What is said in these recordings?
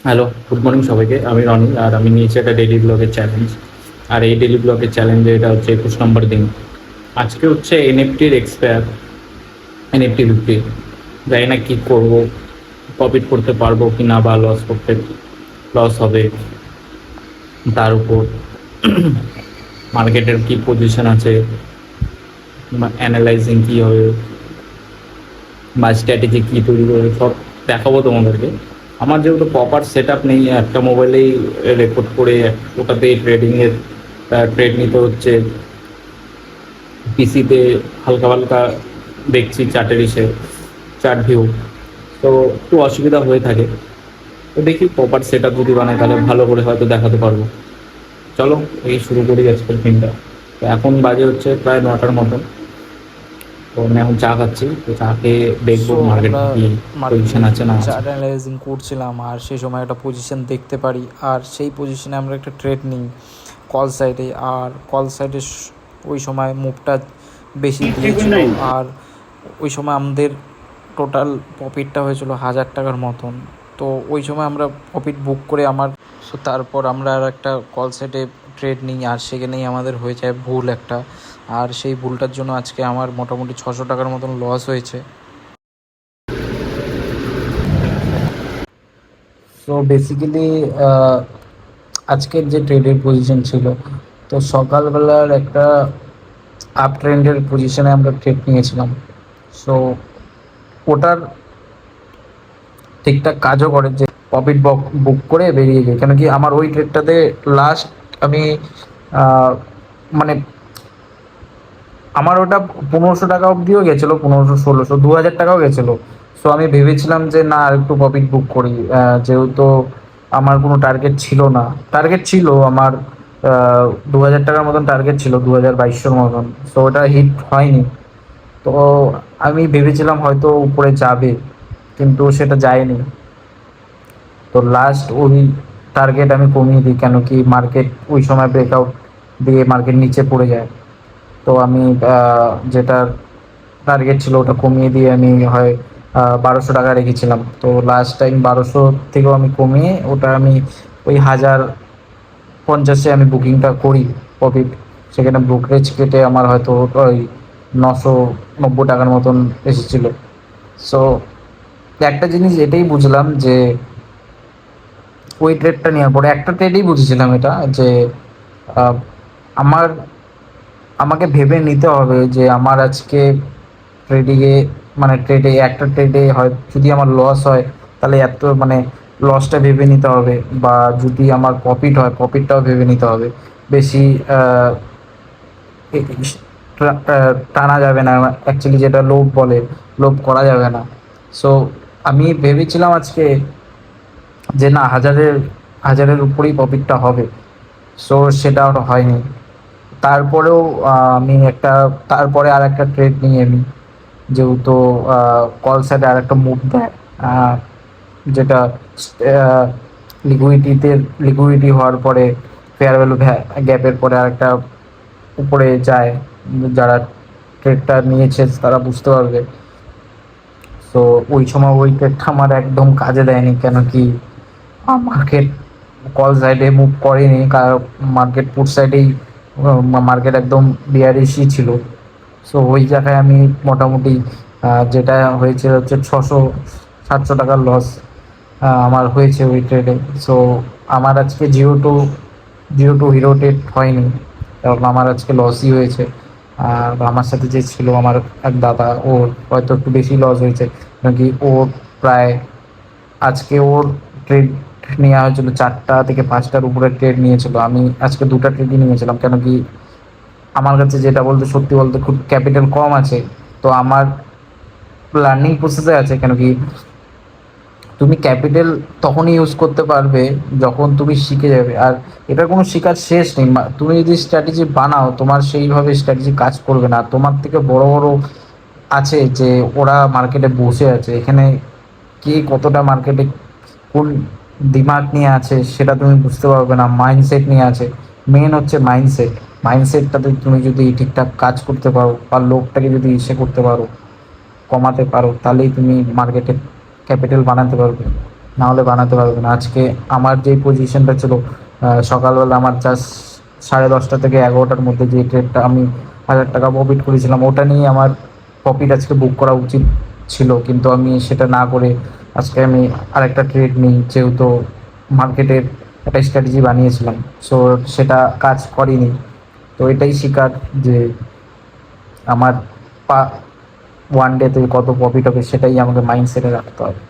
Hello, good morning সবাইকে। আমি রনি, আর আমি নিয়েছি একটা ডেইলি ব্লগের চ্যালেঞ্জ। আর এই ডেইলি ব্লগের চ্যালেঞ্জে এটা হচ্ছে 21 নম্বর দিন। আজকে হচ্ছে এনএফটির এক্সপায়ার, এনএফটি 50। জানি না কী করবো, প্রফিট করতে পারবো কি না, বা লস হবে তার উপর মার্কেটের কি পজিশন আছে, অ্যানালাইজিং কী হবে বা স্ট্র্যাটেজি কী তৈরি করবে, সব দেখাবো তোমাদেরকে। আমার যেহেতু প্রপার সেট আপ নেই, একটা মোবাইলেই রেকর্ড করে ওটাতেই ট্রেডিংয়ের ট্রেড নিতে হচ্ছে। পিসিতে হালকা হালকা দেখছি চার্টের চার্ট ভিউ, তো একটু অসুবিধা হয়ে থাকে। তো দেখি প্রপার সেট আপ যদি বানাই তাহলে ভালো করে হয়তো দেখাতে পারবো। চলো এই শুরু করি আজকের দিনটা। তো এখন বাজে হচ্ছে প্রায় 9টার মতন। তো আমি এখন চা খাচ্ছি, তো চা খেয়ে দেখবো সো আমরা মার্কেটে কি মার্কেটে পজিশন আছে না আছে। চার্ট অ্যানালাইজিং করছিলাম, আর সেই সময় একটা পজিশন দেখতে পারি, আর সেই পজিশনে আমরা একটা ট্রেড নিই কল সাইডে। আর কল সাইডে ওই সময় মুভটা বেশি দিয়েছিল, আর ওই সময় আমাদের টোটাল প্রফিটটা হয়েছিল 1,000 টাকার মতন। তো ওই সময় আমরা প্রফিট বুক করে তারপর আমরা আর একটা কল সাইডে ট্রেড নিই, আর সেখানেই আমাদের হয়ে যায় ভুল একটা। আর সেই ভুলটার জন্য আজকে আমার মোটামুটি 600 টাকার মতন লস হয়েছে। সো বেসিক্যালি আজকের যে ট্রেডের পজিশন ছিল, তো সকালবেলার একটা আপ ট্রেন্ডের পজিশনে আমরা ট্রেড নিয়েছিলাম। সো ওটার ঠিকঠাক কাজও করে যে প্রফিট বুক করে বেরিয়ে যায়, কেন কি আমার ওই ট্রেডটাতে লাস্ট আমি মানে আমার ওটা 1500 টাকা অবধিও গেছিলো, 1500, 1600, 2000 টাকাও গেছিলো। সো আমি ভেবেছিলাম যে না, আর একটু প্রফিট বুক করি, যেহেতু আমার কোনো টার্গেট ছিল না। টার্গেট ছিল আমার 2000 টাকার মতন টার্গেট ছিল, 2200 মতন। সো ওটা হিট হয়নি। তো আমি ভেবেছিলাম হয়তো উপরে যাবে, কিন্তু সেটা যায়নি। তো লাস্ট ওই টার্গেট আমি কমিয়ে দিই, কেন কি মার্কেট ওই সময় ব্রেকআউট দিয়ে মার্কেট নিচে পড়ে যায়। তো আমি যেটা টার্গেট ছিল ওটা কমিয়ে দিয়ে আমি হয় 1200 টাকা রেখেছিলাম। তো লাস্ট টাইম 1200 থেকেও আমি কমিয়ে ওটা আমি ওই 1050-এ আমি বুকিংটা করি প্রফিট। সেখানে ব্রোকারেজ কেটে আমার হয়তো ওই 990 টাকার মতন এসেছিল। সো একটা জিনিস এটাই বুঝলাম যে ওই ট্রেডটা নেওয়ার পরে একটা ট্রেডেই বুঝেছিলাম এটা, যে আহ, আমার আমাকে ভেবে নিতে হবে যে আমার আজকে ট্রেডিংয়ে মানে ট্রেডে একটা ট্রেডে হয় যদি আমার লস হয়, তাহলে এত মানে লসটা ভেবে নিতে হবে, বা যদি আমার প্রফিট হয় প্রফিটটাও ভেবে নিতে হবে। বেশি টানা যাবে না, অ্যাকচুয়ালি যেটা লোভ বলে, লোভ করা যাবে না। সো আমি ভেবেছিলাম আজকে যে না, হাজারের উপরেই প্রফিটটা হবে। সো সেটা আর হয়নি। তারপরেও আমি তারপরে আর একটা ট্রেড নিই আমি, যেহেতু কল সাইডে আর একটা মুভ দেয়, আহ, যেটা লিকুইডিটিতে লিকুইডিটি হওয়ার পরে ফেয়ার ভ্যালু গ্যাপের পরে আরেকটা উপরে যায়। যারা ট্রেডটা নিয়েছে তারা বুঝতে পারবে। সো ওই সময় ওই ট্রেডটা আমার একদম কাজে দেয়নি, কেন কি মার্কেট কল সাইডে মুভ করেনি, কারণ মার্কেট পুট সাইডেই মার্কেট একদম বিয়ারিশই ছিল। সো ওই জায়গায় আমি মোটামুটি যেটা হয়েছে হচ্ছে 600-700 টাকার লস আমার হয়েছে ওই ট্রেডে। সো আমার আজকে জিরো টু হিরো ট্রেড হয়নি, কারণ আমার আজকে লসই হয়েছে। আর আমার সাথে যে ছিল আমার এক দাদা, ওর হয়তো একটু বেশি লস হয়েছে, নাকি ওর প্রায় আজকে ওর ট্রেড নেওয়া হয়েছিল 4টা থেকে 5টার উপরে ট্রেড নিয়েছিল। আমি আজকে 2টা ট্রেডই নিয়েছিলাম, কেন কি আমার কাছে যেটা বলতে সত্যি বলতে খুব ক্যাপিটাল কম আছে। তো আমার লার্নিং প্রসেসে আছে, কেন কি তুমি ক্যাপিটাল তখনই ইউজ করতে পারবে যখন তুমি শিখে যাবে। আর এটার কোনো শেখার শেষ নেই। তুমি যদি স্ট্র্যাটেজি বানাও, তোমার সেইভাবে স্ট্র্যাটেজি কাজ করবে না। তোমার থেকে বড় বড় আছে যে ওরা মার্কেটে বসে আছে, এখানে কে কতটা মার্কেটে কোন দিমাগ নিয়ে আছে সেটা তুমি বুঝতে পারবে না, মাইন্ডসেট নিয়ে আছে। মেন হচ্ছে মাইন্ডসেটটাতে তুমি যদি ঠিকঠাক কাজ করতে পারো, বা লোকটাকে যদি করতে পারো, কমাতে পারো, তাহলেই তুমি মার্কেটে ক্যাপিটাল বানাতে পারবে। না হলে বানাতে পারবে না। আজকে আমার যে পজিশনটা ছিল, সকালবেলা আমার জাস্ট 10:30 থেকে 11টার মধ্যে যে ট্রেডটা আমি 1000 টাকা প্রফিট করেছিলাম, ওটা নিয়ে আমার প্রফিট আজকে বুক করা উচিত ছিল, কিন্তু আমি সেটা না করে আজকে আমি আরেকটা ট্রেড নিই, যেহেতু মার্কেটের একটা স্ট্র্যাটেজি বানিয়েছিলাম, সো সেটা কাজ করেনি। তো এটাই শিকার যে আমার পা ওয়ান ডেতে কত প্রফিট হবে সেটাই আমাকে মাইন্ডসেটে রাখতে হবে।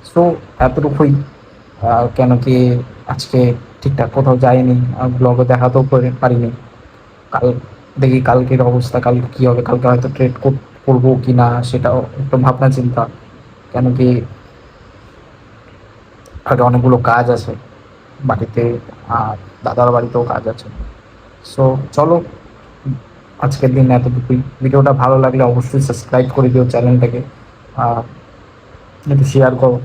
সো এতটুকুই। কেন কি আজকে ঠিকঠাক কোথাও যাইনি, ব্লগে দেখাতেও পারিনি। কাল দেখি কালকের অবস্থা, কালকে কী হবে, কালকে হয়তো ট্রেড করবো কি না সেটাও একটু ভাবনা চিন্তা। কেন কি আগে অনেকগুলো কাজ আছে বাড়িতে, আর দাদার বাড়িতেও কাজ আছে। সো চলো, আজকের দিন এতটুকুই। ভিডিওটা ভালো লাগলে অবশ্যই সাবস্ক্রাইব করে দিও চ্যানেলটাকে, একটু শেয়ার করো।